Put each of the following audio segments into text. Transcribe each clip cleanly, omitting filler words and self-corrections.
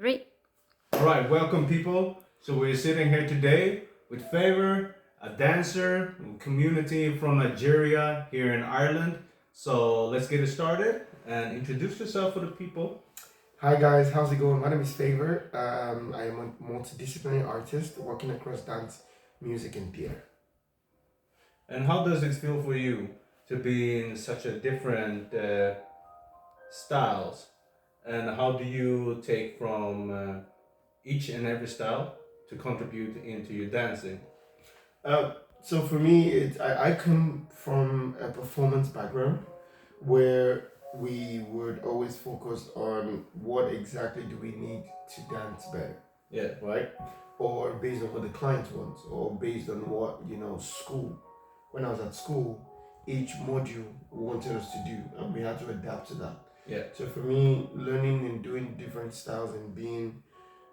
Three. All right, welcome people. So we're sitting here today with Favour, a dancer community from Nigeria here in Ireland. So let's get it started and introduce yourself for the people. Hi guys, how's it going? My name is Favour. I am a multidisciplinary artist working across dance, music, and theatre. And how does it feel for you to be in such a different styles? And how do you take from each and every style to contribute into your dancing? So for me, I come from a performance background where we would always focus on what exactly do we need to dance better, Yeah. right? Or based on what the client wants, or based on what school. When I was at school, each module wanted us to do, and we had to adapt to that. Yeah. So for me, learning and doing different styles and being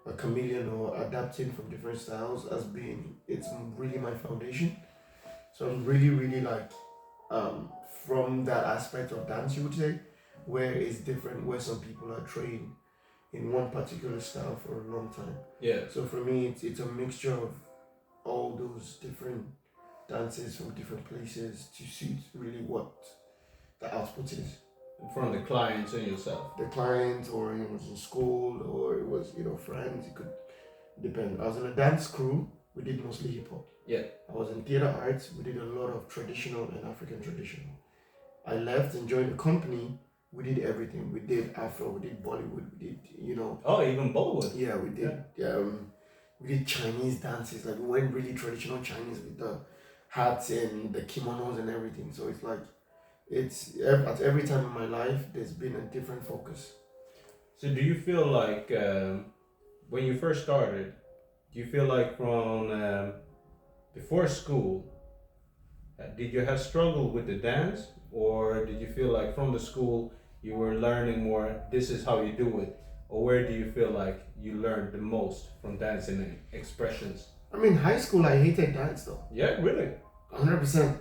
a chameleon or adapting from different styles has been it's really my foundation. So I'm really like from that aspect of dance, you would say, where it's different, where some people are trained in one particular style for a long time. Yeah. So for me, it's a mixture of all those different dances from different places to suit really what the output is. From the clients and yourself. The client, or it was in school, or it was friends. It could depend. I was in a dance crew. We did mostly hip hop. Yeah. I was in theater arts. We did a lot of traditional and African traditional. I left and joined the company. We did everything. We did Afro. We did Bollywood. We did Oh, even Bollywood. Yeah, we did. Yeah. We did Chinese dances. Like we went really traditional Chinese with the hats and the kimonos and everything. So it's like at every time in my life there's been a different focus. So do you feel like when you first started, do you feel like from before school, did you have struggle with the dance, or did you feel like from the school you were learning more, this is how you do it? Or where do you feel like you learned the most from dancing and expressions? I mean, high school I hated dance though. Yeah, really? 100%.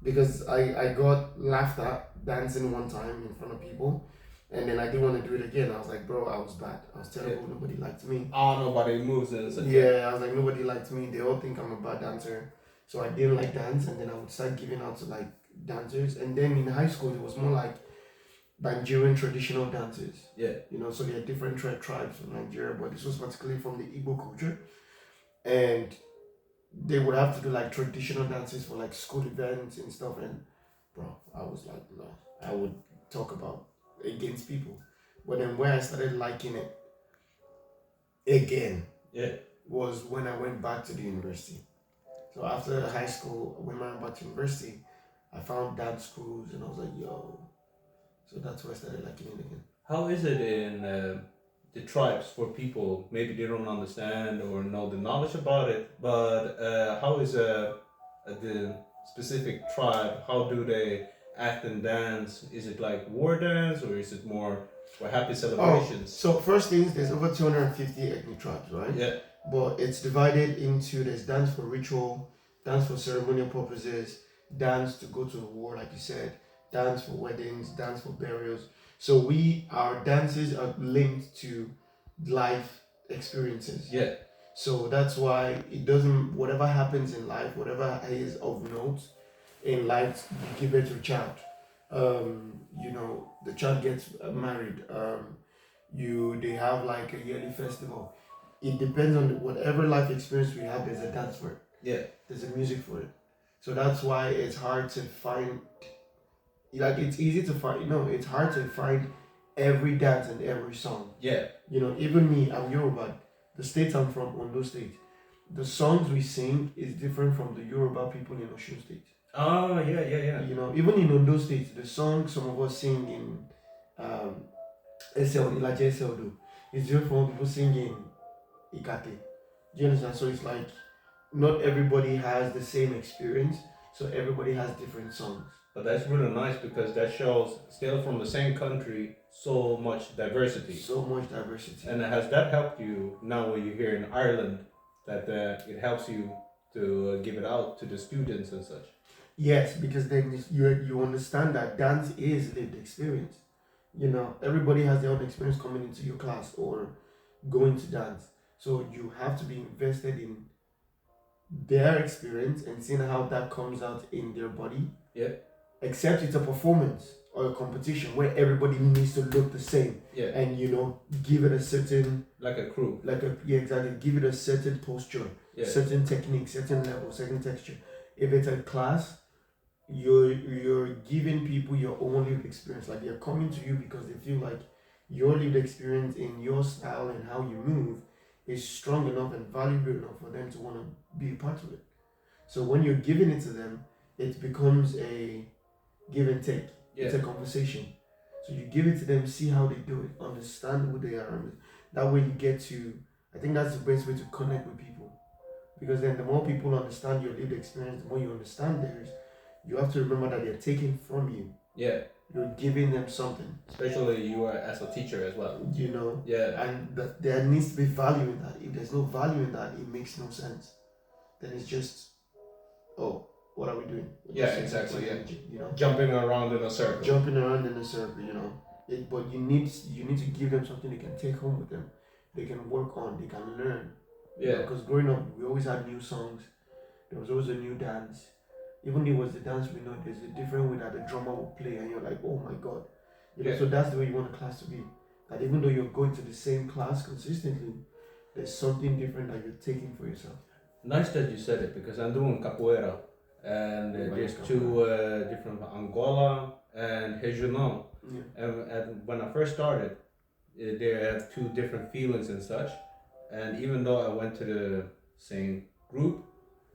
Because I got laughed at dancing one time in front of people, and then I didn't want to do it again. I was like, bro, I was bad. I was terrible. Yeah. Nobody liked me. Oh, nobody moves in. Yeah, I was like, nobody liked me. They all think I'm a bad dancer. So I didn't like dance, and then I would start giving out to like dancers. And then in high school, it was more like Nigerian traditional dances. Yeah. So there are different tribes from Nigeria, but this was particularly from the Igbo culture. And they would have to do like traditional dances for like school events and stuff, and bro, I was like, no, I would talk about against people. But then where I started liking it again, yeah, was when I went back to the university. So after high school, when I went back to university, I found dance schools, and I was like, yo. So that's where I started liking it again. How is it in the tribes for people? Maybe they don't understand or know the knowledge about it, but how is the specific tribe? How do they act and dance? Is it like war dance, or is it more for happy celebrations? So first things, there's over 250 ethnic tribes, right? Yeah. But it's divided into there's dance for ritual, dance for ceremonial purposes, dance to go to war, like you said, dance for weddings, dance for burials. So our dances are linked to life experiences. Yeah. So that's why whatever happens in life, whatever is of note in life, you give it to a child. The child gets married. They have like a yearly festival. It depends on whatever life experience we have. There's a dance for it. Yeah. There's a music for it. So that's why it's hard to find. Like it's easy to find. It's hard to find every dance and every song. Yeah. Even me, I'm Yoruba. The state I'm from, Ondo State. The songs we sing is different from the Yoruba people in Osun State. Oh, yeah. Even in Ondo State, the song some of us sing in Ilaje Eseodo is different from people sing in Ikate. Do you understand? So it's like not everybody has the same experience, so everybody has different songs. But that's really nice because that shows still from the same country so much diversity. So much diversity. And has that helped you now when you're here in Ireland, that it helps you to give it out to the students and such? Yes, because then you understand that dance is lived experience. Everybody has their own experience coming into your class, or going to dance. So you have to be invested in their experience and seeing how that comes out in their body. Yeah. Except it's a performance or a competition where everybody needs to look the same. Yeah. And give it a certain, like a crew. yeah, exactly. Give it a certain posture, Yeah. certain technique, certain level, certain texture. If it's a class, you're giving people your own lived experience. Like they're coming to you because they feel like your lived experience in your style and how you move is strong enough and valuable enough for them to want to be a part of it. So when you're giving it to them, it becomes a give and take. Yeah. It's a conversation. So you give it to them, see how they do it, understand who they are. And that way you get to, I think that's the best way to connect with people. Because then the more people understand your lived experience, the more you understand theirs. You have to remember that they're taking from you. Yeah. You're giving them something. Especially you are as a teacher as well. Yeah. And there needs to be value in that. If there's no value in that, it makes no sense. Then it's just, oh, what are we doing? Yeah, exactly. Yeah. Energy, jumping around in a circle. But you need to give them something they can take home with them. They can work on. They can learn. Yeah. Because growing up, we always had new songs. There was always a new dance. Even if it was the dance we know, there's a different way that the drummer will play, and you're like, oh my god. So that's the way you want a class to be. That even though you're going to the same class consistently, there's something different that you're taking for yourself. Nice that you said it, because I'm doing capoeira, and there's two different, Angola and Regional. Yeah. And when I first started, they had two different feelings and such. And even though I went to the same group,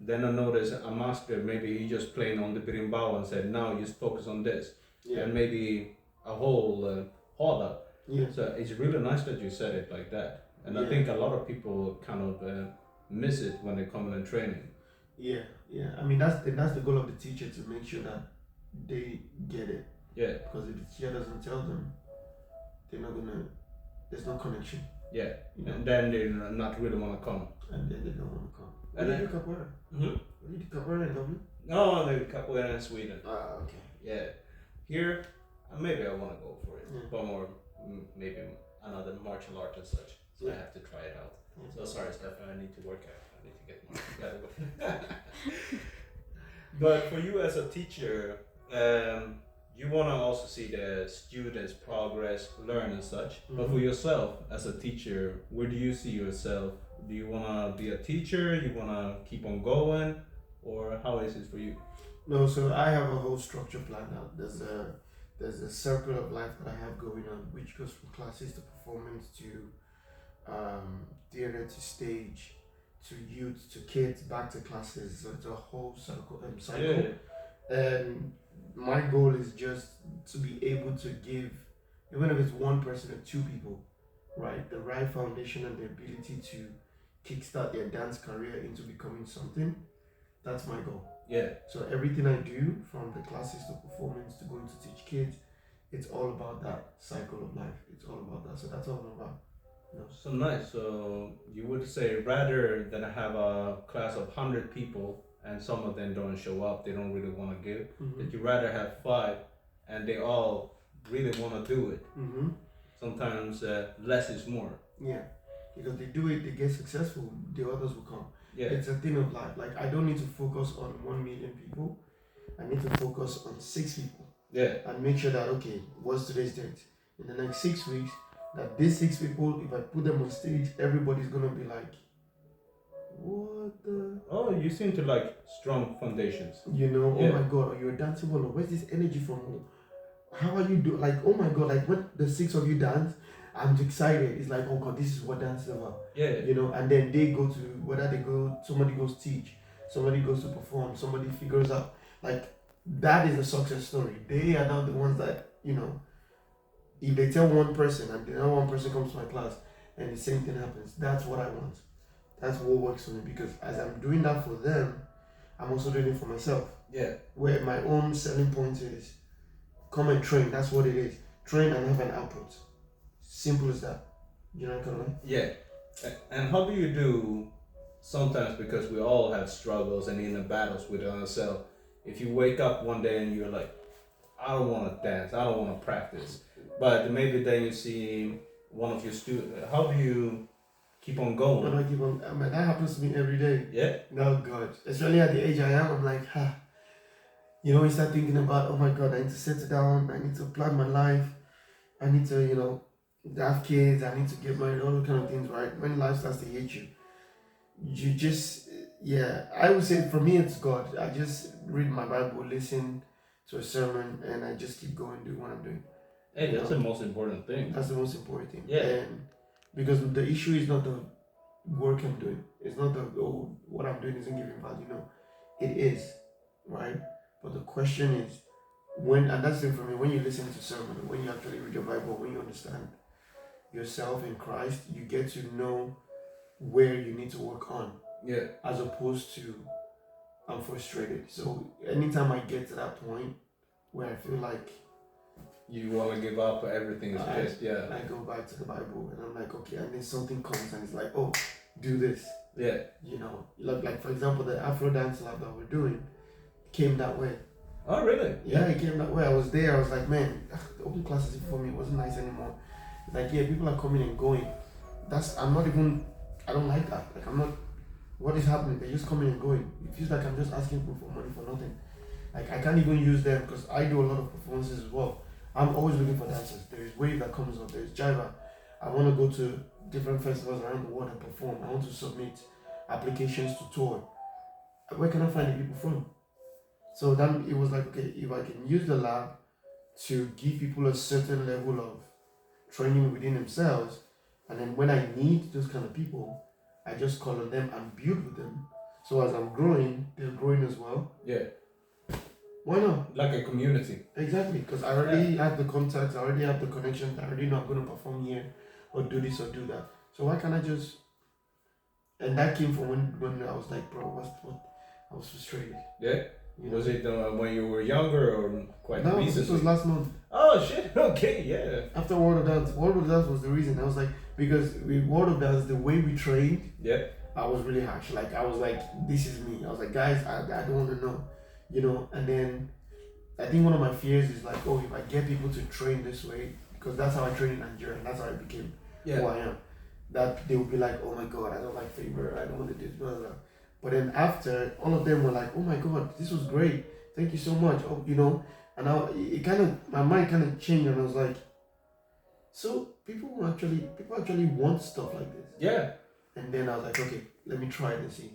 then I noticed a master, maybe he just playing on the berimbau and said, now you just focus on this. Yeah. And maybe a whole roda. Yeah. So it's really nice that you said it like that. And I think a lot of people kind of miss it when they come in training. Yeah. I mean, that's the goal of the teacher, to make sure that they get it. Yeah. Because if the teacher doesn't tell them, they're not gonna. There's no connection. Yeah. And then they not really want to come. And then they don't want to come. Where do you do capoeira? Where do you do capoeira in Dublin? No, I do capoeira in Sweden. Ah, okay. Yeah. Here, maybe I want to go for it. Yeah. But more, maybe another martial art and such. So I have to try it out. So sorry, Stefan, I need to work out. I need to get more together. But for you as a teacher, you want to also see the students progress, learn and such. But for yourself as a teacher, where do you see yourself? Do you want to be a teacher? You want to keep on going? Or how is it for you? No, so I have a whole structure planned out. There's a circle of life that I have going on, which goes from classes to performance to theater to stage to youth to kids back to classes. So it's a whole cycle. Yeah. And my goal is just to be able to give, even if it's one person or two people, right, the right foundation and the ability to kickstart their dance career into becoming something. That's my goal. Yeah. So everything I do, from the classes to performance to going to teach kids, it's all about that cycle of life. It's all about that. So that's all I'm about. So nice. So you would say, rather than have a class of 100 people and some of them don't show up, they don't really want to give, that you rather have 5 and they all really want to do it. Sometimes less is more. Yeah, because they do it, they get successful, the others will come. Yeah. It's a thing of life. Like, I don't need to focus on 1 million people. I need to focus on 6 people. Yeah. And make sure that, okay, what's today's date? In the next 6 weeks, that these 6 people, if I put them on stage, everybody's gonna be like, what the? Oh, you seem to like strong foundations. Oh my god, you're dancing well. Where's this energy from? How are you doing? Like, oh my god, like when the 6 of you dance, I'm excited. It's like, oh god, this is what dance is about. Yeah. And then they go to, somebody goes teach, somebody goes to perform, somebody figures out. Like, that is a success story. They are now the ones that, if they tell one person and then one person comes to my class and the same thing happens, that's what I want. That's what works for me, because as I'm doing that for them, I'm also doing it for myself. Yeah. Where my own selling point is, come and train. That's what it is. Train and have an output. Simple as that. You know what I mean? Yeah. And how do you do sometimes, because we all have struggles and inner battles with ourselves. If you wake up one day and you're like, I don't want to dance, I don't want to practice, but maybe then you see one of your students, how do you keep on And going. I keep on. I mean, that happens to me every day. Yeah. No God, especially at the age I am, I'm like, you know, you start thinking about, oh my God, I need to settle down. I need to plan my life. I need to, you know, have kids. I need to get married. All those kind of things, right? When life starts to hit you, you just, yeah. I would say for me, it's God. I just read my Bible, listen to a sermon, and I just keep going, doing what I'm doing. Hey, You that's the know, most important thing. that's the most important thing. Yeah. And because the issue is not the work I'm doing. It's not the, oh, what I'm doing isn't giving value. No, it is, right? But the question is, when, and that's the thing for me, when you listen to sermon, when you actually read your Bible, when you understand yourself in Christ, you get to know where you need to work on. Yeah. As opposed to, I'm frustrated. So anytime I get to that point where I feel like You want to give up, everything is pissed. Yeah. I go back to the Bible and I'm like, okay, and then something comes and it's like, oh, do this. Yeah. You know, like for example, the Afro Dance lab that we're doing came that way. Oh, really? Yeah, it came that way. I was there. I was like, man, the open classes for me wasn't nice anymore. It's like, yeah, people are coming and going. I'm not even. I don't like that. Like, I'm not. What is happening? They're just coming and going. It feels like I'm just asking people for money for nothing. Like, I can't even use them because I do a lot of performances as well. I'm always looking for dancers. There's Wave that comes up. There's Jiva. I want to go to different festivals around the world and perform. I want to submit applications to tour. Where can I find the people from? So then it was like, okay, if I can use the lab to give people a certain level of training within themselves, and then when I need those kind of people, I just call on them and build with them. So as I'm growing, they're growing as well. Yeah. Why not? Like a community. Exactly, because I already have the contacts, I already have the connections, I already know I'm going to perform here or do this or do that. So why can't I just? And that came from when I was like, bro, what? I was frustrated. Yeah. You know? Was it when you were younger or quite No, recently? this was last month. Oh shit! Okay, yeah. After World of Dance, World of Dance was the reason. I was like, because with World of Dance, the way we trained, Yeah. I was really harsh. Like, I was like, this is me. I was like, guys, I don't want to know, you know. And then I think one of my fears is like, oh, if I get people to train this way, because that's how I trained in Nigeria, and that's how I became who I am. That they would be like, oh my God, I don't like Favour, I don't want to do this, blah, blah, blah. But then after, all of them were like, oh my God, this was great. Thank you so much. Oh, you know, and it kind of, my mind kind of changed, and I was like, so people actually want stuff like this. Yeah. And then I was like, okay, let me try it and see.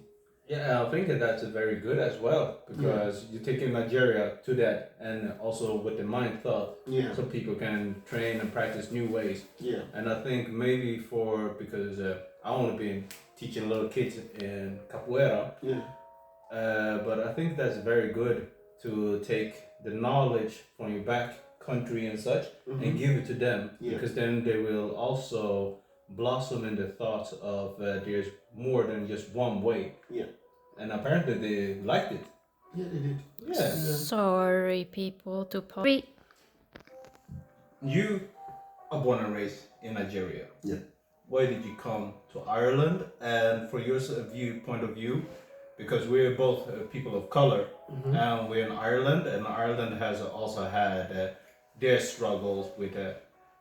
Yeah, I think that's very good as well because you're taking Nigeria to that, and also with the mind thought, so people can train and practice new ways. Yeah. And I think maybe because I want to be teaching little kids in capoeira. Yeah. But I think that's very good to take the knowledge from your back country and such and give it to them because then they will also blossom in the thoughts of there's more than just one way. Yeah. And apparently they liked it. Yeah, they did. Yeah. Sorry, people, to pause. You are born and raised in Nigeria. Yeah. Why did you come to Ireland? And for your point of view, because we're both people of color, and we're in Ireland, and Ireland has also had their struggles with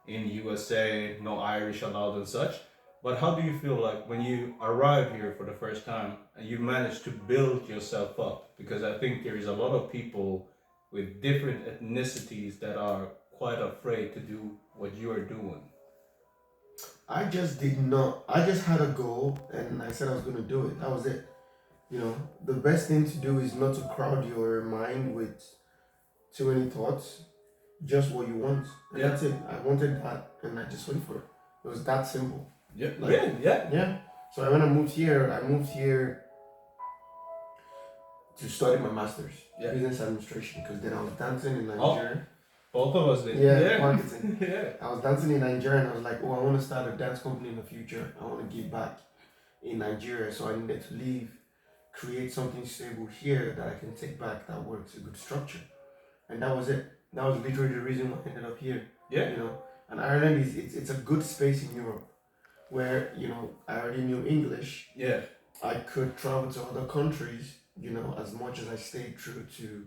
in USA, no Irish allowed and such. But how do you feel like when you arrive here for the first time and you manage to build yourself up? Because I think there is a lot of people with different ethnicities that are quite afraid to do what you are doing. I just had a goal and I said I was going to do it. That was it. You know, the best thing to do is not to crowd your mind with too many thoughts, just what you want. And that's it. I wanted that and I just went for it. It was that simple. Yeah. Like, yeah. So when I moved here to study my master's, business administration, because then I was dancing in Nigeria. Both of us did. Yeah, marketing. Yeah. I was dancing in Nigeria and I was like, oh, I want to start a dance company in the future. I want to give back in Nigeria. So I needed to leave, create something stable here that I can take back that works, a good structure. And that was it. That was literally the reason why I ended up here. Yeah. You know, and Ireland it's a good space in Europe where, you know, I already knew English. Yeah. I could travel to other countries, you know, as much as I stayed true to,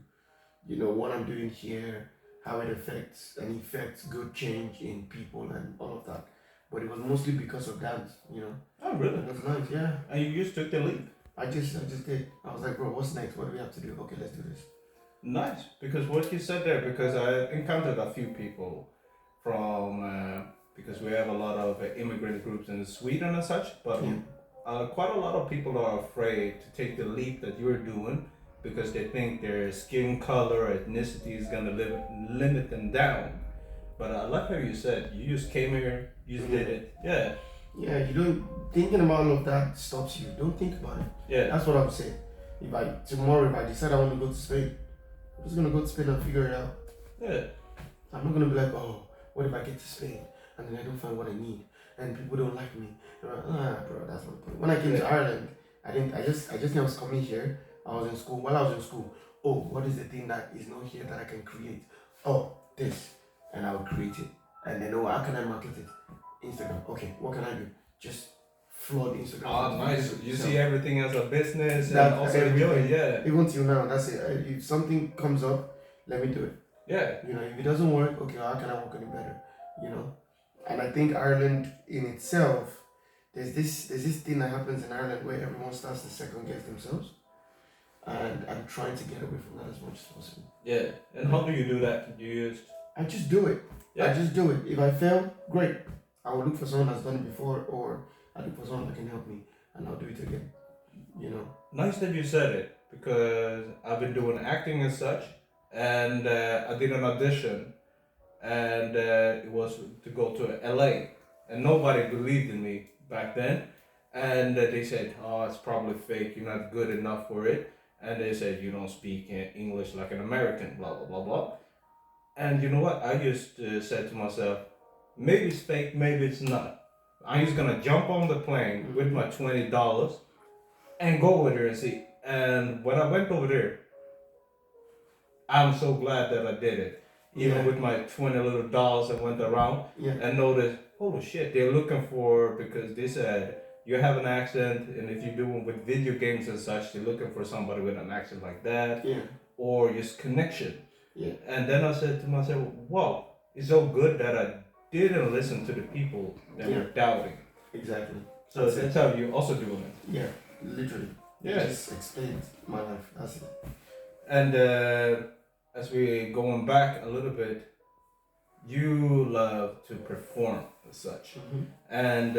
you know, what I'm doing here, how it affects good change in people and all of that. But it was mostly because of dance, you know. Oh, really? It was nice, yeah. And you just took the leap. I just did. I was like, bro, what's next? What do we have to do? Okay, let's do this. Nice, because what you said there, because I encountered a few people from, because we have a lot of immigrant groups in Sweden and such, but Yeah. quite a lot of people are afraid to take the leap that you're doing because they think their skin color, ethnicity is gonna limit them down. But I like how you said you just came here, you just did it. Yeah, Yeah, you don't thinking about all of that stops you. Don't think about it. yeah, That's what I'm saying. If I decide I want to go to Spain, I'm just gonna go to Spain and figure it out. yeah. I'm not gonna be like, oh, what if I get to Spain and then I don't find what I need and people don't like me? Bro, that's not the point. When I came to Ireland, I just knew I was coming here. I was in school. While I was in school, oh, what is the thing that is not here that I can create? Oh, this, and I would create it. And then, oh, how can I market it? Instagram. Okay, what can I do? Just flood Instagram. Oh, nice. You see everything as a business That- and also everything. enjoy it. Yeah, Even till now, that's it. If something comes up, let me do it. yeah. You know, if it doesn't work, okay, how can I work on it better? You know, and I think Ireland in itself, there's this thing that happens in Ireland where everyone starts to second guess themselves, and I'm trying to get away from that as much as possible. Yeah. And how do you do that? You just I just do it. Yeah. I just do it. If I fail, great. I will look for someone that's done it before, or I look for someone that can help me, and I'll do it again. You know. nice that you said it because I've been doing acting and such, and I did an audition, and it was to go to LA, and nobody believed in me back then, and they said, "Oh, it's probably fake. You're not good enough for it," and they said, "You don't speak English like an American." Blah blah blah blah. And you know what? I just said to myself, maybe it's fake, maybe it's not. I'm just gonna jump on the plane with my $20 and go over there and see. And when I went over there, I'm so glad that I did it. Even Yeah. with my 20 little dolls and went around Yeah. and noticed, holy shit, they're looking for, because they said you have an accent, and if you're doing with video games and such, they're looking for somebody with an accent like that, Yeah. or just connection. Yeah. And then I said to myself, wow, it's so good that I didn't listen to the people that Yeah. were doubting. Exactly. So that's how you also doing it. Yeah. Literally. Yeah. It just explains my life. That's it. And as we going back a little bit, you love to perform as such. Mm-hmm. And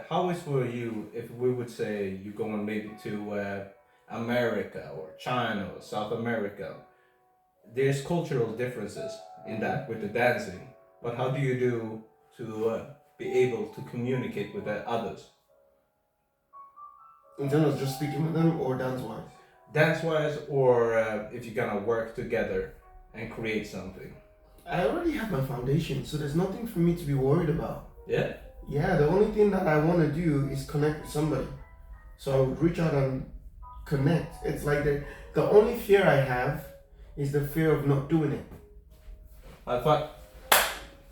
how is for you if we would say you're going maybe to America or China or South America? There's cultural differences in that with the dancing, but how do you do to be able to communicate with the others? In terms of just speaking with them or dance wise? Dance wise, or if you're gonna work together and create something? I already have my foundation, so there's nothing for me to be worried about. Yeah? Yeah, the only thing that I want to do is connect with somebody. So I would reach out and connect. It's like the only fear I have is the fear of not doing it. I thought,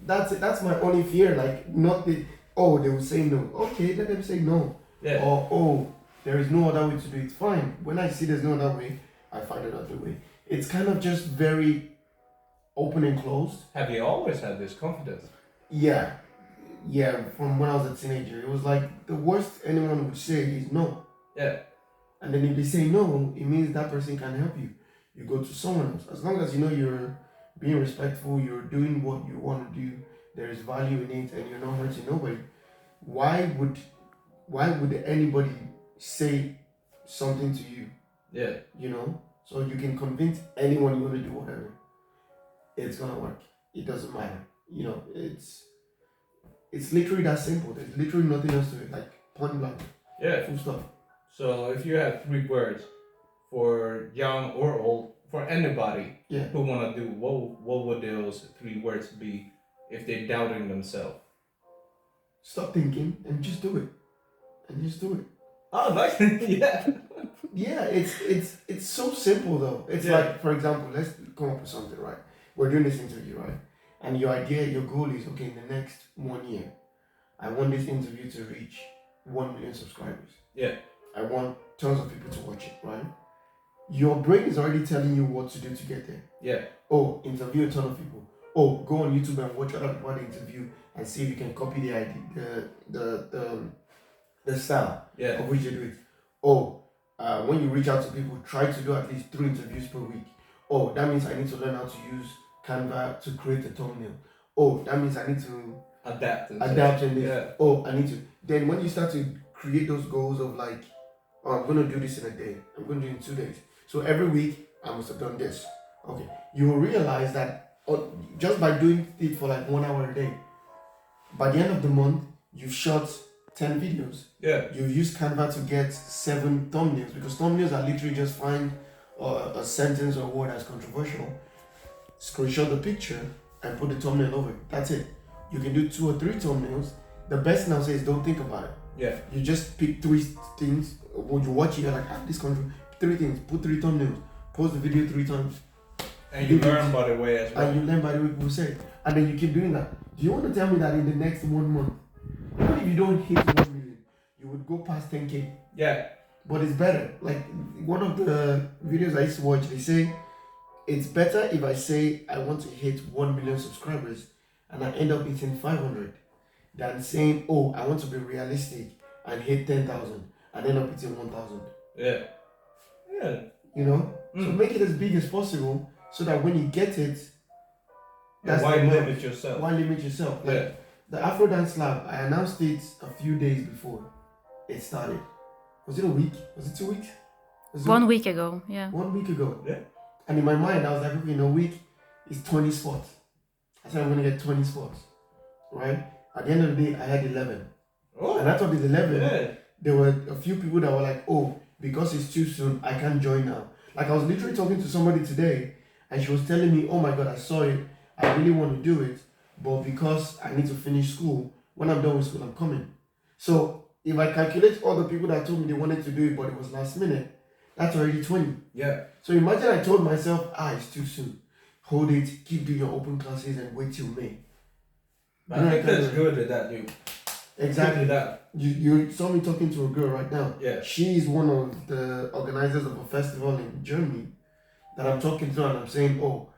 That's it. That's my only fear. Like, not the, oh, they will say no. Okay, let them say no. yeah. Or, oh, there is no other way to do it. Fine. When I see there's no other way, I find another way. It's kind of just very open and closed. Have you always had this confidence? Yeah. Yeah, from when I was a teenager. It was like the worst anyone would say is no. Yeah. And then if they say no, it means that person can help you. You go to someone else. As long as you know you're being respectful, you're doing what you want to do, there is value in it, and you're not hurting nobody. Why would anybody say something to you? Yeah. You know? So you can convince anyone you want to do whatever. It's gonna work. It doesn't matter. You know, it's literally that simple. There's literally nothing else to it. Like point blank. Yeah. Full stop. So if you have 3 words for young or old, for anybody Yeah. who want to do, what would those 3 words be if they're doubting themselves? Stop thinking and just do it. And just do it. Oh, nice. Yeah. Yeah, it's so simple though. It's Yeah. like, for example, let's come up with something, right? We're doing this interview, right? And your idea, your goal is, okay, in the next 1 year, I want this interview to reach 1 million subscribers. Yeah. I want tons of people to watch it, right? Your brain is already telling you what to do to get there. Yeah. Oh, interview a ton of people. Oh, go on YouTube and watch other people they interview and see if you can copy the idea, the the style Yeah. of which you do it. Oh, when you reach out to people, try to do at least 3 interviews per week. Oh, that means I need to learn how to use Canva to create a thumbnail. Oh, that means I need to Adapt and adapt in this. Yeah. Oh, I need to. Then when you start to create those goals of like, oh, I'm gonna do this in a day. I'm gonna do it in 2 days. So every week I must have done this. Okay, you will realize that just by doing it for like 1 hour a day, by the end of the month you've shot 10 videos. Yeah. You've used Canva to get 7 thumbnails, because thumbnails are literally just find a sentence or a word that's controversial, screenshot the picture, and put the thumbnail over it. That's it. You can do 2 or 3 thumbnails. The best thing I'll say is don't think about it. Yeah. You just pick 3 things. When you watch it, you're like, this control. 3 things. Put 3 thumbnails. Post the video 3 times. And you learn by the way as well. And you learn by the way people say. And then you keep doing that. Do you want to tell me that in the next 1 month, even if you don't hit 1 million, you would go past 10K? Yeah. But it's better. Like one of the videos I used to watch, they say it's better if I say I want to hit 1 million subscribers and I end up hitting 500 than saying, oh, I want to be realistic and hit 10,000 and end up hitting 1,000. Yeah. Yeah. You know? So make it as big as possible so that when you get it, that's why limit yourself? Why limit yourself? Like the Afro Dance Lab, I announced it a few days before it started. Was it a week? Was it 2 weeks? 1 week ago, yeah. 1 week ago. Yeah. And in my mind, I was like, okay, in a week, it's 20 spots. I said, I'm going to get 20 spots. Right? At the end of the day, I had 11. Oh. And out of the 11, Yeah. there were a few people that were like, oh, because it's too soon, I can't join now. Like, I was literally talking to somebody today, and she was telling me, oh my God, I saw it. I really want to do it. But because I need to finish school, when I'm done with school, I'm coming. So if I calculate all the people that told me they wanted to do it, but it was last minute, that's already 20. Yeah. So imagine I told myself, it's too soon. Hold it, keep doing your open classes and wait till May. But I think that's good that you... Exactly. That. You saw me talking to a girl right now. Yeah. She is one of the organizers of a festival in Germany that I'm talking to, and I'm saying, oh,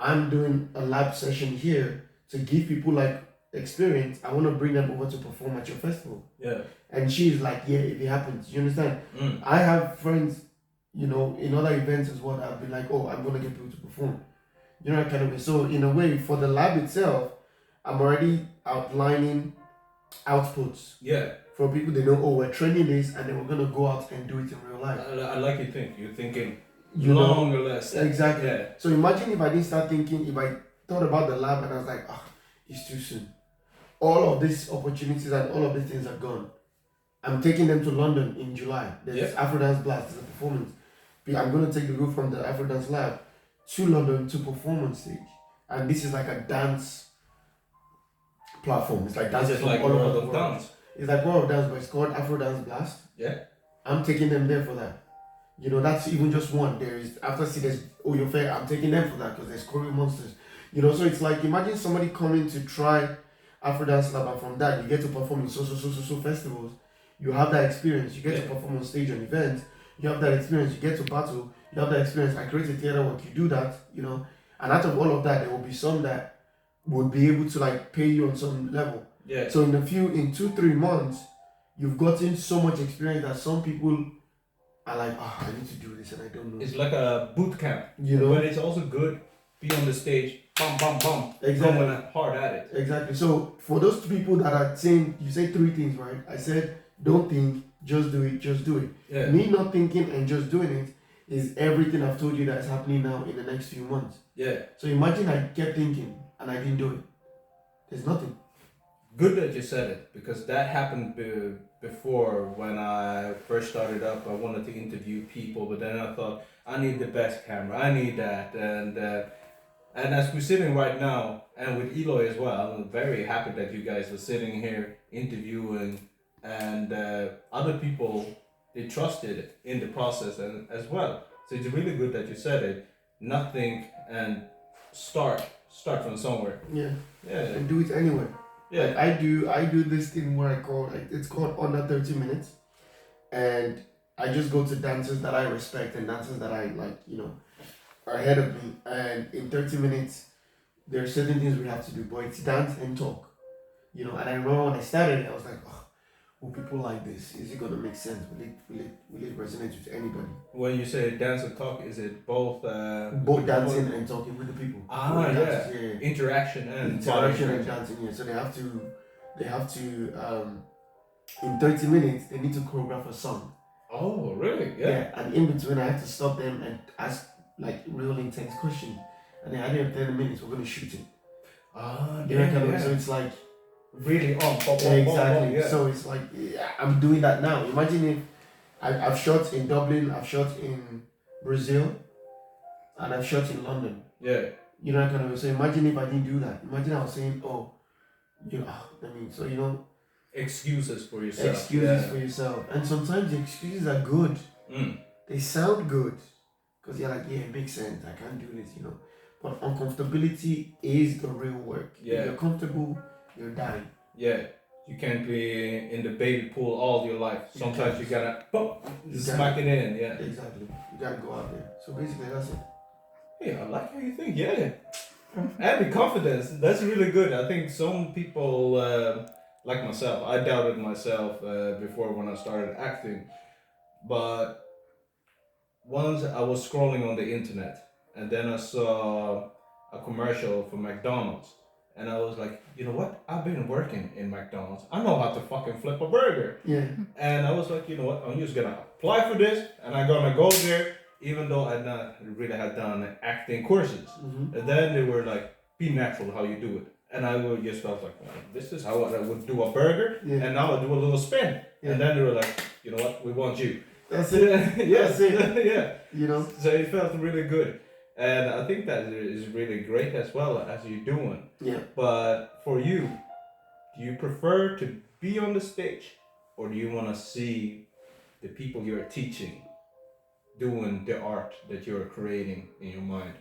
I'm doing a lab session here to give people like experience. I want to bring them over to perform at your festival. Yeah. And she's like, yeah, if it happens. You understand? I have friends, in other events as well, I've been like, oh, I'm going to get people to perform. You know, that kind of way. So in a way, for the lab itself, I'm already outlining outputs. Yeah. For people, they know, oh, we're training this, and then we're going to go out and do it in real life. I like you think. You're thinking long or less. Exactly. Yeah. So imagine if I didn't start thinking, if I thought about the lab and I was like, it's too soon. All of these opportunities and all of these things are gone. I'm taking them to London in July. There's Afro Dance Blast, there's a performance. I'm going to take the group from the Afro Dance Lab to London to performance stage. And this is like a dance platform. It's like dance from like all over the world. Dance. It's like World of Dance, but it's called Afro Dance Blast. Yeah. I'm taking them there for that. That's even just one. There's Oyo Fair. I'm taking them for that because there's Choreo Monsters. So it's like, imagine somebody coming to try Afro Dance Lab, and from that you get to perform in so festivals. You have that experience. You get to perform on stage on events. You have that experience. You get to battle. You have that experience. I create a theater work. You do that. And out of all of that, there will be some that would be able to like pay you on some level. Yeah. So in 2-3 months, you've gotten so much experience that some people are like, I need to do this and I don't know. It's like a boot camp. But it's also good. Be on the stage, bum, bum, bum. Exactly. Going hard at it. Exactly. So for those people that are saying, you say 3 things, right? I said, don't think, just do it, just do it. Yeah. Me not thinking and just doing it is everything I've told you that's happening now in the next few months. Yeah. So imagine I kept thinking and I didn't do it. There's nothing. Good that you said it, because that happened before when I first started up. I wanted to interview people, but then I thought, I need the best camera, I need that. And as we're sitting right now, and with Eloy as well, I'm very happy that you guys are sitting here interviewing, and other people, they trusted in the process and as well. So it's really good that you said it. Not think and start from somewhere. Yeah. Yeah. And do it anyway. Yeah. Like I do this thing where it's called under 30 minutes, and I just go to dancers that I respect and dancers that I like, are ahead of me, and in 30 minutes there are certain things we have to do, but it's dance and talk. And I remember when I started, I was like, will people like this? Is it gonna make sense? Will it resonate with anybody? When you say dance and talk, is it both? Both dancing and talking with the people. Ah, Both yeah. dances, yeah. Interaction and Interaction and dancing, yeah. So they have to in 30 minutes they need to choreograph a song. Oh, really? Yeah. And in between I have to stop them and ask like real intense questions. And then at the end of 30 minutes we're gonna shoot it. Ah, Yeah. So it's like really on. Exactly. Yeah. So it's like I'm doing that now. Imagine if I've shot in Dublin, I've shot in Brazil, and I've shot in London. Yeah. You know, kind of. So imagine if I didn't do that. Imagine I was saying, oh, so excuses for yourself. Excuses for yourself, and sometimes the excuses are good. They sound good, because you're like, yeah, it makes sense. I can't do this, But uncomfortability is the real work. Yeah. If you're comfortable, you're dying. Yeah. You can't be in the baby pool all your life. Sometimes you gotta smack it in. Yeah. Exactly. You gotta go out there. So basically, that's it. Hey, I like how you think. Yeah. And the confidence. That's really good. I think some people, like myself, I doubted myself before when I started acting. But once I was scrolling on the internet and then I saw a commercial for McDonald's. And I was like, you know what? I've been working in McDonald's. I know how to fucking flip a burger. Yeah. And I was like, you know what? I'm just gonna apply for this and I'm gonna go there, even though I not really had done acting courses. Mm-hmm. And then they were like, be natural how you do it. And I just felt like, well, this is how I would do a burger. Yeah. And now I do a little spin. Yeah. And then they were like, you know what? We want you. That's it. Yeah. That's it. Yeah. So it felt really good. And I think that is really great as well as you're doing. Yeah. But for you, do you prefer to be on the stage or do you want to see the people you're teaching doing the art that you're creating in your mind?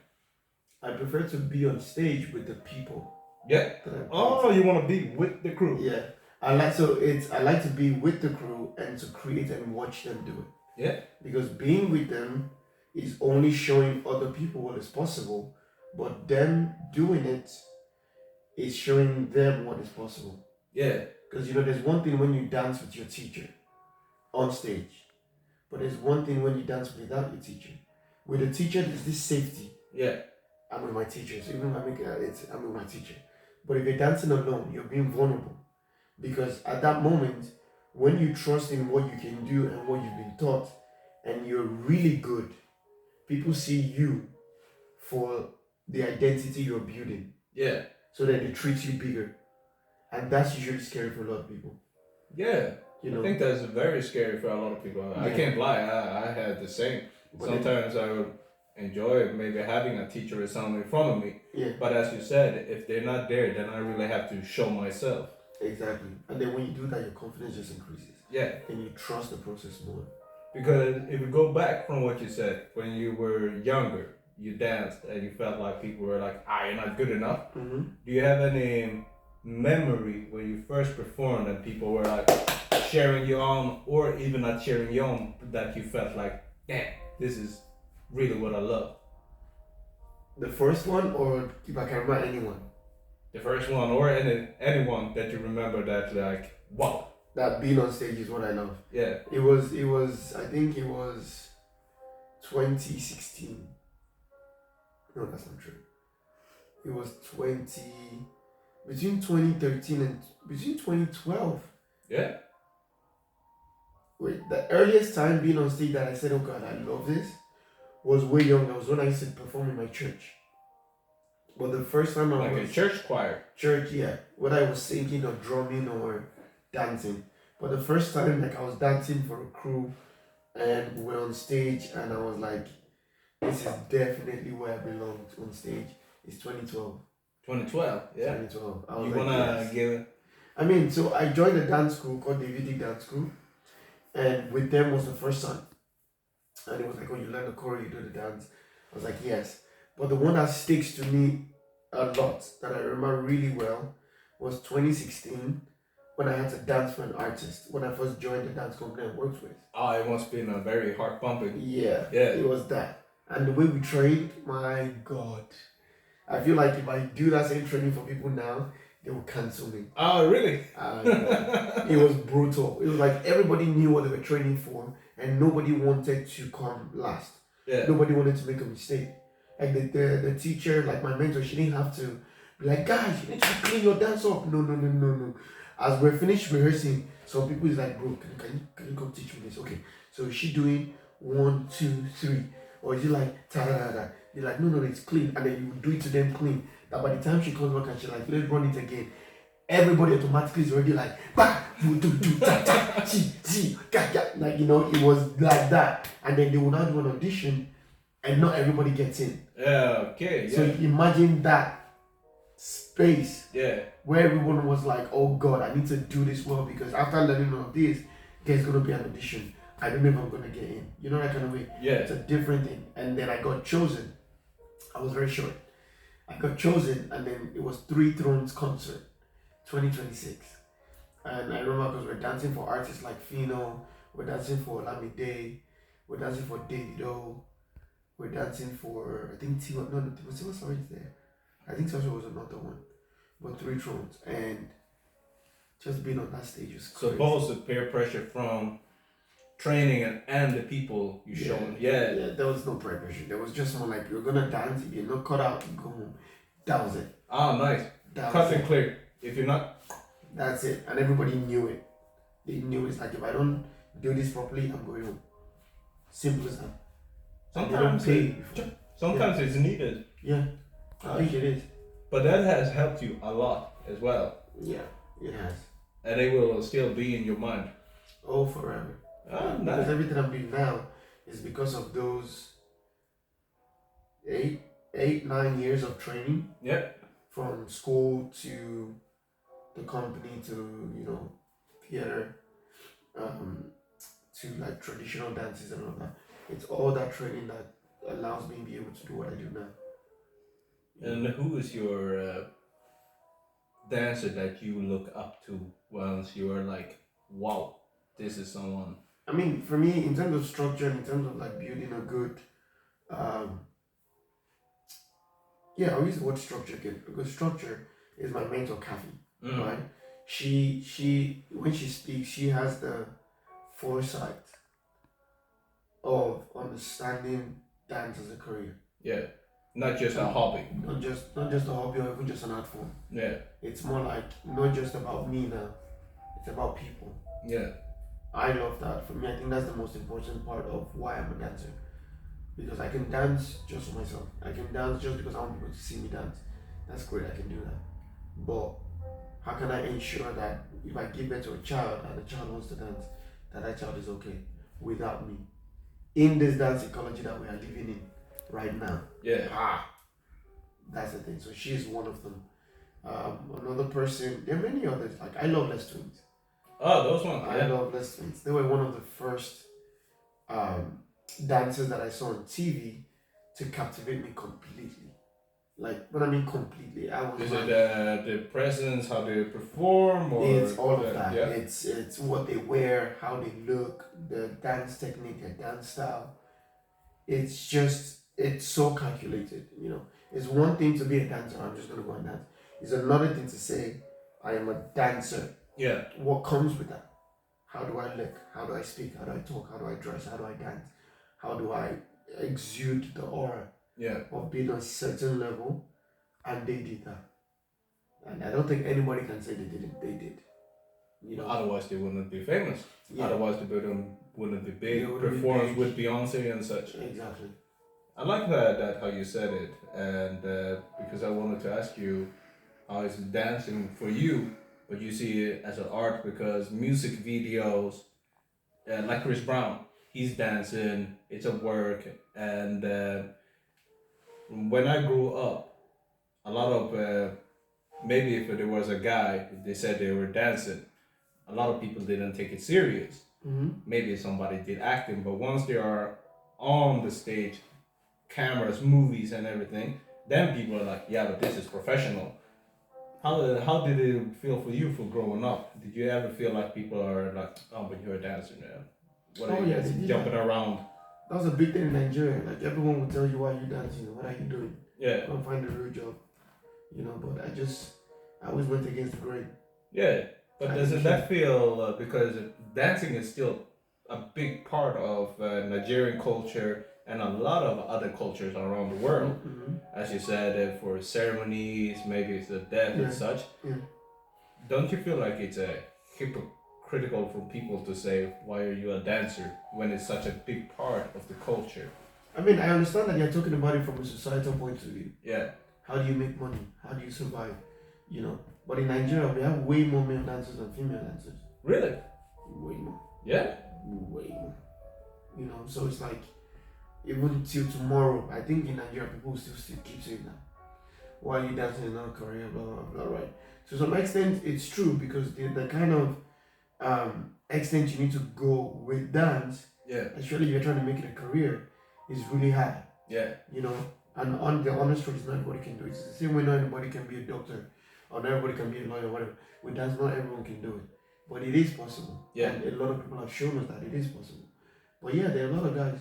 I prefer to be on stage with the people. Yeah. Oh, you want to be with the crew. Yeah. I like to be with the crew and to create and watch them do it. Yeah. Because being with them is only showing other people what is possible, but them doing it is showing them what is possible. Yeah. Because there's one thing when you dance with your teacher on stage, but there's one thing when you dance without your teacher. With the teacher, there's this safety. Yeah. I'm with my teacher, so even when I make I'm with my teacher. But if you're dancing alone, you're being vulnerable. Because at that moment, when you trust in what you can do and what you've been taught, and you're really good, people see you for the identity you're building. Yeah. So that they treat you bigger. And that's usually scary for a lot of people. Yeah. I think that's very scary for a lot of people. Yeah. I can't lie, I had the same. But sometimes I would enjoy maybe having a teacher or someone in front of me. Yeah. But as you said, if they're not there, then I really have to show myself. Exactly. And then when you do that, your confidence just increases. Yeah. And you trust the process more. Because if you go back from what you said, when you were younger, you danced and you felt like people were like, you're not good enough. Mm-hmm. Do you have any memory when you first performed and people were like cheering you on or even not cheering you on, that you felt like, damn, this is really what I love? The first one, or if I can remember anyone? The first one, or anyone that you remember that like, wow. That being on stage is what I love. Yeah. It was, I think it was 2016. No, that's not true. It was between 2013 and between 2012. Yeah. Wait, the earliest time being on stage that I said, oh God, I love this, was way young. I was when I used to perform in my church. But the first time I was... Like a church choir? Church, yeah. Whether I was singing or drumming or dancing. But the first time, I was dancing for a crew and we were on stage and I was like, this is definitely where I belong on stage. It's 2012. 2012, yeah. 2012. I was you like, wanna give... so I joined a dance school called the W.I.A dance school. And with them was the first time. And it was like, oh, you learn the choreo, you do the dance. I was like, yes. But the one that sticks to me a lot, that I remember really well, was 2016, when I had to dance for an artist, when I first joined the dance company I worked with. Oh, it must have been a very heart pumping. Yeah, it was that. And the way we trained, my God. I feel like if I do that same training for people now, they would cancel me. Oh, really? It was brutal. It was like everybody knew what they were training for, and nobody wanted to come last. Yeah. Nobody wanted to make a mistake. Like the teacher, like my mentor, she didn't have to be like, guys, you need to clean your dance up. No. As we're finished rehearsing, some people is like, bro, can you come teach me this? Okay. So is she doing 1, 2, 3? Or is it like ta da da? You're like, no, it's clean. And then you do it to them clean. That by the time she comes back and she's like, let's run it again. Everybody automatically is already like, bah, do, ta, ta, see, ga. Like, you know, it was like that. And then they will now do an audition and not everybody gets in. Yeah, okay. Yeah. So imagine that space where everyone was like, oh God, I need to do this well because after learning all of this, there's going to be an audition. I don't know if I'm going to get in. You know that kind of way? Yeah. It's a different thing. And then I got chosen. I was very short. I got chosen and then it was 3 Thrones concert, 2026. And I remember because we're dancing for artists like Fino, we're dancing for Lamide, we're dancing for Davido, we're dancing for, I think Tiwa, no, Tiwa Savage there. I think Sasha was another one. But 3 Thrones. And just being on that stage was crazy. So both the peer pressure from training and the people you showing. Yeah, there was no peer pressure. There was just more like, you're gonna dance, if you're not cut out, you go home. That was it. Ah, nice. Cut and clear. If you're not, that's it. And everybody knew it. They knew it's like, if I don't do this properly, I'm going home. Simple as that. Sometimes it's needed. Yeah, I think it is. But that has helped you a lot as well. Yeah, it has. And it will still be in your mind. Oh, forever. Nice. Because everything I'm doing now is because of those 8-9 years of training. Yeah. From school to the company to, you know, theater, to like traditional dances and all that. It's all that training that allows me to be able to do what I do now. And who is your dancer that you look up to once you are like, wow, this is someone? I mean, for me, in terms of structure, in terms of like building a good, I'll use the word structure again because structure is my mentor, Kathy, right? She when she speaks, she has the foresight of understanding dance as a career. Yeah, not just a hobby. Not just a hobby or even just an art form. Yeah, it's more like not just about me now. It's about people. Yeah, I love that. For me, I think that's the most important part of why I'm a dancer. Because I can dance just for myself. I can dance just because I want people to see me dance. That's great, I can do that. But how can I ensure that if I give birth to a child and the child wants to dance, that child is okay without me? In this dance ecology that we are living in right now. Yeah. That's the thing. So she's one of them. Another person, there are many others. Like I love Les Twins. Oh, those ones. I love Les Twins. They were one of the first dancers that I saw on TV to captivate me completely. Like, when I mean completely, I was. Is it the presence, how they perform, or it's all of that. Yeah. It's what they wear, how they look, the dance technique, their dance style. It's so calculated. You know, it's one thing to be a dancer. I'm just gonna go and dance. It's another thing to say I am a dancer. Yeah. What comes with that? How do I look? How do I speak? How do I talk? How do I dress? How do I dance? How do I exude the aura of being on a certain level? And they did that. And I don't think anybody can say they didn't. They did. You know. Otherwise they wouldn't be famous. Yeah. Otherwise they wouldn't be big. Perform with Beyonce and such. Exactly. I like that how you said it, and because I wanted to ask you how is dancing for you, but you see it as an art because music videos, like Chris Brown, he's dancing, it's a work, and when I grew up, a lot of, maybe if there was a guy, they said they were dancing, a lot of people didn't take it serious. Mm-hmm. Maybe somebody did acting, but once they are on the stage, cameras, movies and everything, then people are like, yeah, but this is professional. How did it feel for you for growing up? Did you ever feel like people are like, oh, but you're a dancer now? What are you jumping around? That was a big thing in Nigeria. Like everyone would tell you why you dancing, what are you doing? Yeah. Go and find a real job. You know, but I always went against the grain. Yeah, but I doesn't became. that feel because dancing is still a big part of Nigerian culture and a lot of other cultures around the world? Mm-hmm. As you said, for ceremonies, maybe it's a death and Yeah, such. yeah. Don't you feel like it's a hypocritical for people to say, "Why are you a dancer?" when it's such a big part of the culture? I mean, I understand that you're talking about it from a societal point of view. Yeah, How do you make money? How do you survive? You know. But in Nigeria, we have way more male dancers than female dancers. really? Way more. Yeah, Way more. You know. So it's like even till tomorrow, I think in Nigeria people will still keep saying that. Why are you dancing in North Korea? Blah blah blah. Right. To some extent, it's true because the kind of extent you need to go with dance, yeah, especially if you're trying to make it a career, is really high. yeah, You know, and on the honest truth is not everybody can do it. It's the same way not everybody can be a doctor or not everybody can be a lawyer, whatever. With dance, not everyone can do it. But it is possible. yeah. And a lot of people have shown us that it is possible. But yeah, there are a lot of guys.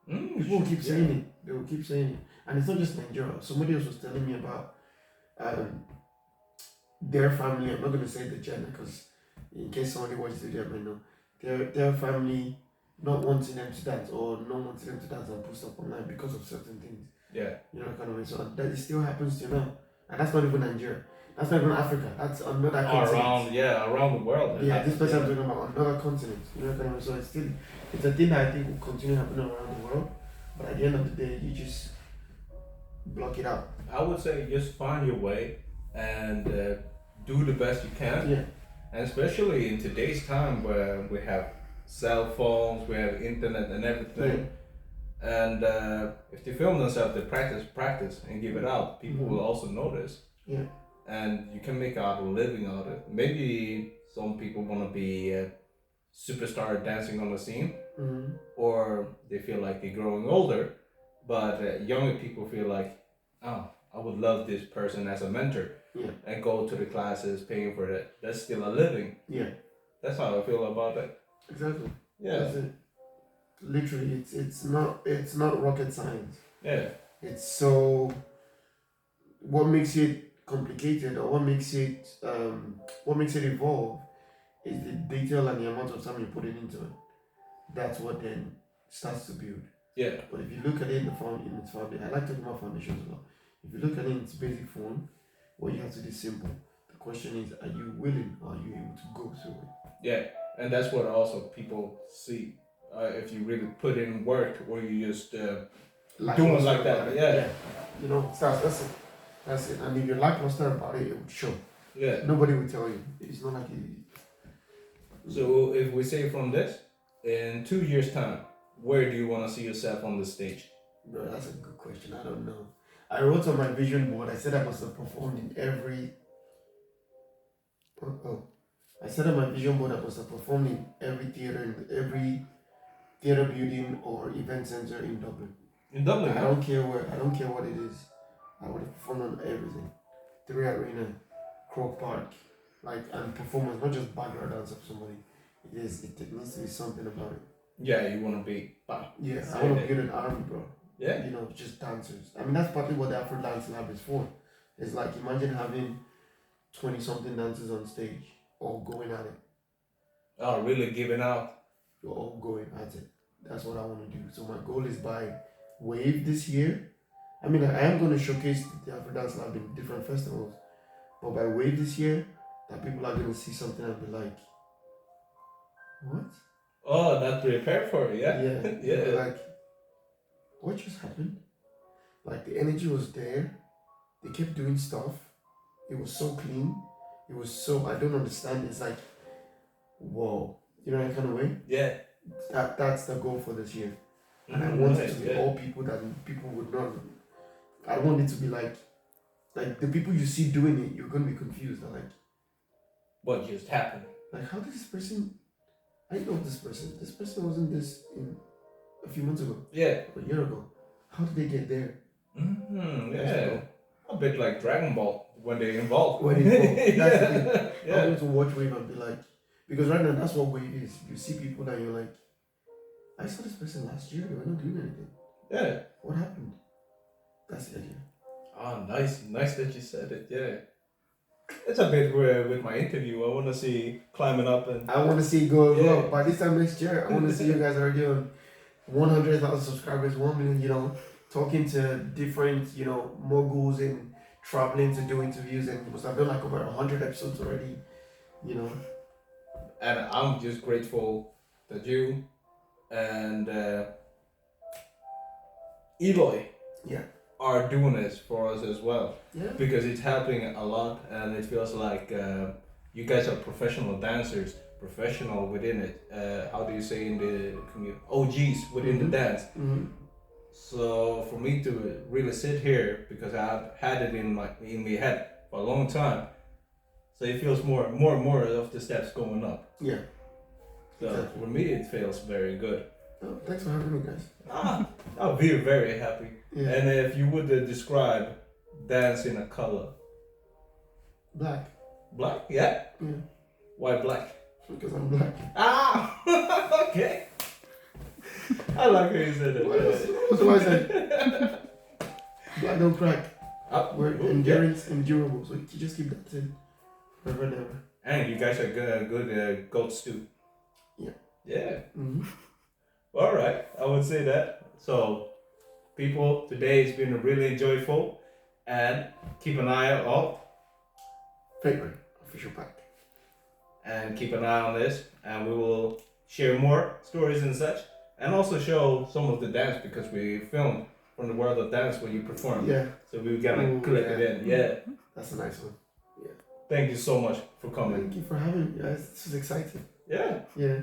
People will keep Yeah. saying it. They will keep saying it. And it's not just Nigeria. Somebody else was telling me about their family. I'm not going to say the gender because in case somebody watches the video, I might know. Their family not wanting them to dance or not wanting them to dance and post up online because of certain things. Yeah. You know, kind of way. So that it still happens to now. And that's not even Nigeria. That's not even Africa. That's another continent. Around the world. Yeah, this person I'm talking about another continent. You know, kind of way. So it's a thing that I think will continue happening around the world. But at the end of the day, you just block it out. I would say just find your way and do the best you can. Yeah. And especially in today's time where we have cell phones, we have internet and everything. And if they film themselves, they practice and give it out. People will also notice. Yeah. And you can make out a living out of it. Maybe some people want to be a superstar dancing on the scene, or they feel like they're growing older. But younger people feel like, oh, I would love this person as a mentor. Yeah. And go to the classes, paying for it. That's still a living. Yeah. That's how I feel about it. Exactly. Yeah. That's it. Literally, it's not rocket science. Yeah. It's so. What makes it complicated, or what makes it evolve, is the detail and the amount of time you put into it. That's what then starts to build. Yeah. But if you look at it in its foundation, I like talking about foundations a lot. If you look at it in its basic form, what you have to do is simple. The question is, are you willing or are you able to go through it? Yeah, and that's what also people see. If you really put in work or you just doing like that. Yeah. You know, that's it. That's it. And if you're lackluster about it, it would show. Yeah. Nobody will tell you. It's not like So if we say from this, in 2 years' time, where do you want to see yourself on the stage? Bro, that's a good question. I don't know. I wrote on my vision board, I said I must have performed in every. I said on my vision board I must have performed in every theater building or event center in Dublin. In Dublin? I don't care what it is. I would have performed on everything. 3 Arena, Croke Park, and performance, not just background dance of somebody. It needs to be something about it. Yeah, you want to be. Yeah, I want to build an army, bro. Yeah. You know, just dancers. I mean, that's partly what the Afro Dance Lab is for. It's like, imagine having 20-something dancers on stage, all going at it. Oh, really giving out? You're all going at it. That's what I want to do. So my goal is by Wave this year. I mean, I am going to showcase the Afro Dance Lab in different festivals. But by Wave this year, that people are going to see something and be like, what? Oh, not prepared for it, yeah? Yeah. Yeah. Like, what just happened? Like, the energy was there. They kept doing stuff. It was so clean. It was so, I don't understand. It's like, whoa. You know that kind of way? Yeah. That's the goal for this year. And I want it to be all people that people would not. I want it to be like the people you see doing it, you're going to be confused. They're like, what just happened? Like, how did this person, I know this person wasn't this in a few months ago. Yeah. A year ago. How did they get there? Yeah. A bit like Dragon Ball when they evolve. That's the thing. Yeah. I want to watch Wave and be like, because right now that's what Wave is. You see people that you're like, I saw this person last year, they were not doing anything. Yeah. What happened? That's the idea. Oh, nice that you said it, yeah. It's a bit weird with my interview. I want to see climbing up and. I want to see it go as well. Yeah. By this time next year, I want to see you guys already on 100,000 subscribers, 1 million, talking to different, moguls and traveling to do interviews. And you must have done like over 100 episodes already, And I'm just grateful that you and Eloy Yeah. are doing this for us as well. Yeah. Because it's helping a lot, and it feels like you guys are professional dancers, professional within it. How do you say in the community? OGs within the dance. Mm-hmm. So for me to really sit here, because I've had it in my head for a long time, so it feels more and more of the steps going up. Yeah. So Exactly. for me, it feels very good. Oh, thanks for having me, guys. I'll be very happy. Yeah. And if you would describe dance in a color. Black. Black? Yeah? Yeah. Why black? Because I'm black. Ah! Okay. I like how you said it. That's what I said. Black don't crack. We're endurance, endurable. So you just keep that in forever and ever. And you guys are good goats too. Yeah. Yeah. Mm-hmm. All right. I would say that. So, people, today has been really enjoyable. And keep an eye out. Favour official pack. And keep an eye on this. And we will share more stories and such. And also show some of the dance, because we filmed from the world of dance when you perform. Yeah. So we gotta clip it in. Yeah. That's a nice one. Yeah. Thank you so much for coming. Thank you for having me, guys. This is exciting. Yeah. Yeah.